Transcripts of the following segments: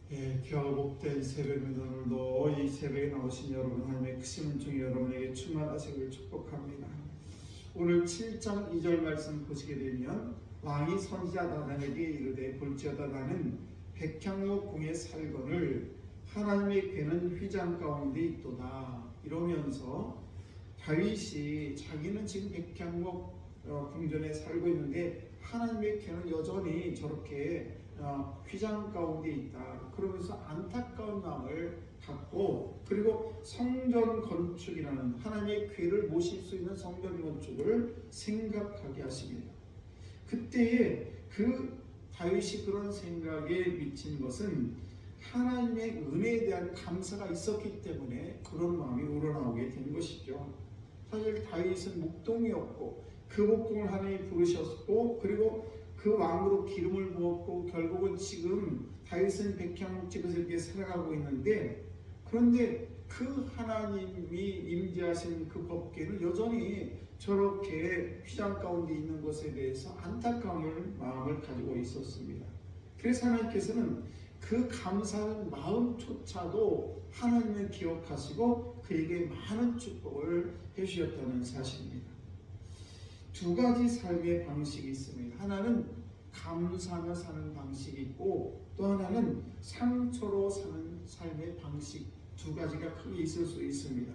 귀하고 복된 새벽입니다. 오늘도 이 새벽에 나오신 여러분, 하나님의 크신 은총이 여러분에게 충만하시기를 축복합니다. 오늘 7장 2절 말씀 보시게 되면, 왕이 선지자 나단에게 이르되 볼지어다 나는 백향목 궁에 살거늘 하나님의 궤는 휘장 가운데 있도다. 이러면서 다윗이 자기는 지금 백향목 궁전에 살고 있는데 하나님의 궤는 여전히 저렇게 휘장 가운데 있다. 그러면서 안타까운 마음을 갖고, 그리고 성전 건축이라는 하나님의 궤를 모실 수 있는 성전 건축을 생각하게 하십니다. 그때에 그 다윗이 그런 생각에 미친 것은 하나님의 은혜에 대한 감사가 있었기 때문에 그런 마음이 우러나오게 된 것이죠. 사실 다윗은 목동이었고 그 목동을 하나님이 부르셨고, 그리고 그 왕으로 기름을 부었고, 결국은 지금 다윗은 백향목집에서 이렇게 살아가고 있는데, 그런데 그 하나님이 임재하신 그 법궤는 여전히 저렇게 휘장 가운데 있는 것에 대해서 안타까운 마음을 가지고 있었습니다. 그래서 하나님께서는 그 감사한 마음조차도 하나님을 기억하시고 그에게 많은 축복을 해주셨다는 사실입니다. 두 가지 삶의 방식이 있습니다. 하나는 감사하며 사는 방식이 있고, 또 하나는 상처로 사는 삶의 방식, 두 가지가 크게 있을 수 있습니다.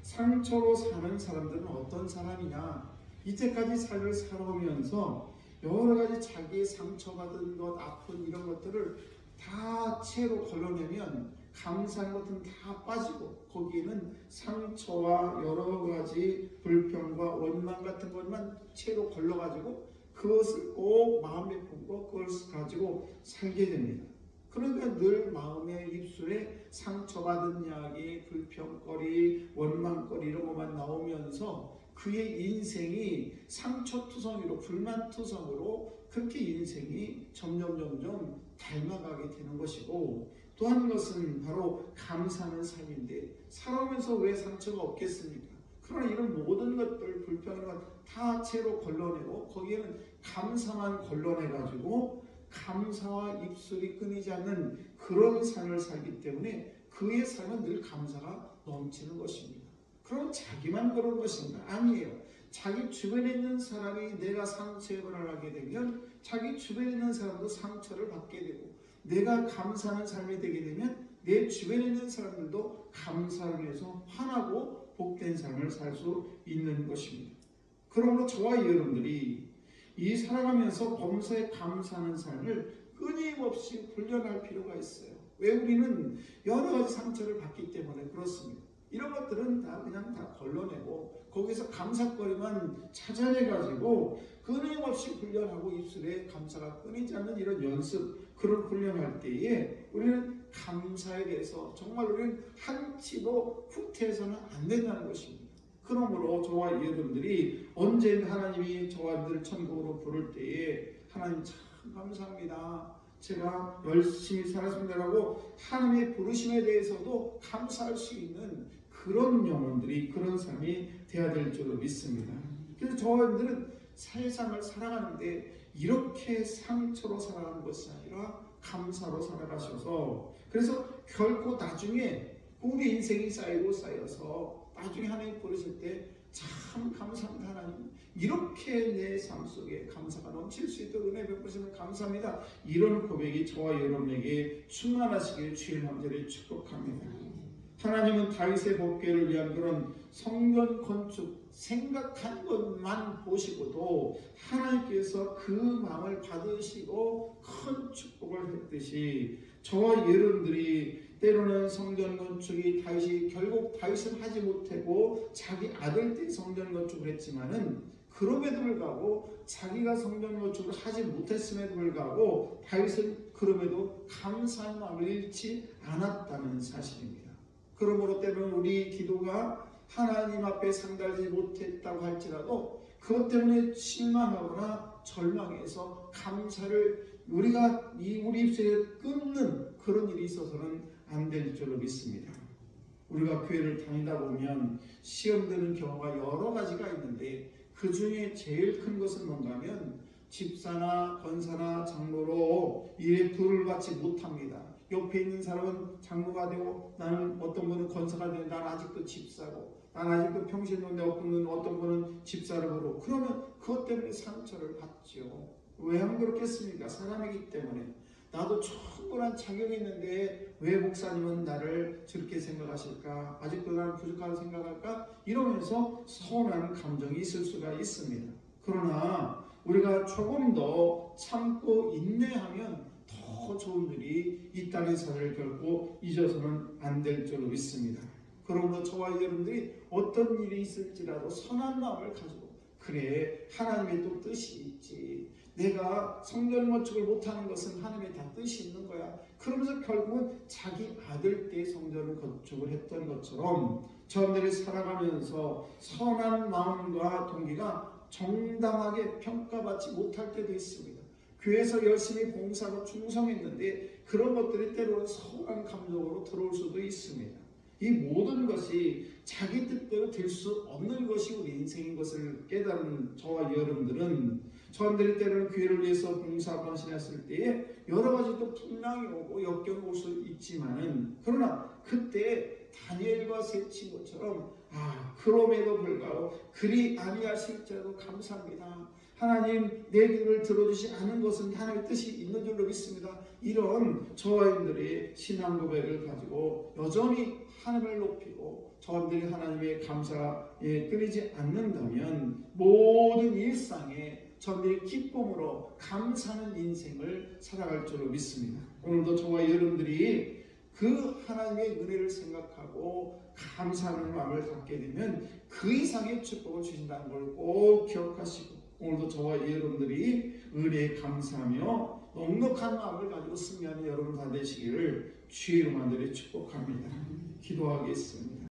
상처로 사는 사람들은 어떤 사람이냐? 이때까지 삶을 살아오면서 여러 가지 자기의 상처받은 것, 아픈 이런 것들을 다 채로 걸러내면 감사한 것은 다 빠지고, 거기에는 상처와 여러 가지 불평과 원망 같은 것만 채로 걸러가지고 그것을 꼭 마음에 품고 그것을 가지고 살게 됩니다. 그러니까 늘 마음의 입술에 상처받은 이야기, 불평거리, 원망거리 이런 것만 나오면서 그의 인생이 상처투성이로, 불만투성으로 그렇게 인생이 점점 닮아가게 되는 것이고, 또 한 것은 바로 감사하는 삶인데, 살아오면서 왜 상처가 없겠습니까? 그러나 이런 모든 것들, 불평이런 것 다 채로 걸러내고 거기에는 감사만 걸러내가지고 감사와 입술이 끊이지 않는 그런 삶을 살기 때문에 그의 삶은 늘 감사가 넘치는 것입니다. 그럼 자기만 그런 것인가? 아니에요. 자기 주변에 있는 사람이 내가 상처에 변하게 되면 자기 주변에 있는 사람도 상처를 받게 되고, 내가 감사하는 삶이 되게 되면 내 주변에 있는 사람들도 감사를 위해서 환하고 복된 삶을 살 수 있는 것입니다. 그러므로 저와 여러분들이 이 살아가면서 범사에 감사하는 삶을 끊임없이 훈련할 필요가 있어요. 왜? 우리는 여러 가지 상처를 받기 때문에 그렇습니다. 이런 것들은 그냥 다 걸러내고 거기서 감사거리만 찾아내가지고 끊임없이 훈련하고 입술에 감사가 끊이지 않는 이런 연습, 그런 훈련할 때에 우리는 감사에 대해서 정말 우리는 한치도 후퇴해서는 안 된다는 것입니다. 그러므로 저와 여러분들이 언제나 하나님이 저와 여러분들을 천국으로 부를 때에 하나님 참 감사합니다, 제가 열심히 살았습니다라고 하나님의 부르심에 대해서도 감사할 수 있는 그런 영혼들이, 그런 삶이 되어야 될 줄로 믿습니다. 그래서 저와 여러분들은 세상을 살아가는데 이렇게 상처로 살아가는 것이 아니라 감사로 살아가셔서, 그래서 결코 나중에 우리 인생이 쌓여서 나중에 하나님 부르실 때 참 감사합니다 하나님, 이렇게 내 삶 속에 감사가 넘칠 수 있도록 은혜 베푸시면 감사합니다, 이런 고백이 저와 여러분에게 충만하시길 주의 이름으로 축복합니다. 하나님은 다윗의 복궤를 위한 그런 성전 건축 생각한 것만 보시고도 하나님께서 그 마음을 받으시고 큰 축복을 했듯이, 저와 여러분들이 때로는 성전 건축이 결국 다윗은 하지 못하고 자기 아들 때 성전 건축을 했지만은, 그럼에도 불구하고 자기가 성전 건축을 하지 못했음에도 불구하고 다윗은 그럼에도 감사의 마음을 잃지 않았다는 사실입니다. 그러므로 때로는 우리 기도가 하나님 앞에 상달하지 못했다고 할지라도 그것 때문에 실망하거나 절망해서 감사를 우리 입술에 끊는 그런 일이 있어서는 안 될 줄로 믿습니다. 우리가 교회를 다니다 보면 시험되는 경우가 여러 가지가 있는데 그 중에 제일 큰 것은 뭔가 하면 집사나 권사나 장로로 일에 부를 받지 못합니다. 옆에 있는 사람은 장로가 되고 나는 어떤 분은 권사가 되고 난 아직도 집사고 난 아직도 평신도인데 어떤 분은 집사로 부르고 그러면 그것 때문에 상처를 받죠. 왜 안 그렇겠습니까? 사람이기 때문에. 나도 충분한 자격이 있는데 왜 목사님은 나를 저렇게 생각하실까? 아직도 나는 부족하다고 생각할까? 이러면서 서운한 감정이 있을 수가 있습니다. 그러나 우리가 조금 더 참고 인내하면 더 좋은 일이 이 땅의 삶을 결코 잊어서는 안 될 줄로 믿습니다. 그러므로 저와 여러분들이 어떤 일이 있을지라도 선한 마음을 가지고 그래 하나님의 또 뜻이 있지. 내가 성전 건축을 못하는 것은 하나님의 다 뜻이 있는 거야. 그러면서 결국은 자기 아들 때 성전을 건축을 했던 것처럼 저들이 살아가면서 선한 마음과 동기가 정당하게 평가받지 못할 때도 있습니다. 교회에서 열심히 봉사하고 충성했는데 그런 것들이 때로는 서운한 감정으로 들어올 수도 있습니다. 이 모든 것이 자기 뜻대로 될 수 없는 것이 우리 인생인 것을 깨달은 저와 여러분들은 저들이 때로는 교회를 위해서 봉사 헌신했을 때에 여러 가지 또 풍랑이 오고 역경이 올 수 있지만은 그러나 그때 다니엘과 세 친구처럼 그럼에도 불구하고 그리 아니하실지라도 감사합니다. 하나님 내 기도를 들어주지 않은 것은 하나님의 뜻이 있는 줄로 믿습니다. 이런 저와 여러분들의 신앙 고백을 가지고 여전히 하나님을 높이고 저들이 하나님의 감사에 끊이지 않는다면 모든 일상에 저들이 기쁨으로 감사하는 인생을 살아갈 줄로 믿습니다. 오늘도 저와 여러분들이 그 하나님의 은혜를 생각하고 감사하는 마음을 갖게 되면 그 이상의 축복을 주신다는 걸 꼭 기억하시고 오늘도 저와 여러분들이 은혜에 감사하며 넉넉한 마음을 가지고 승리하는 여러분 다 되시기를 주의 이름으로 축복합니다. 기도하겠습니다.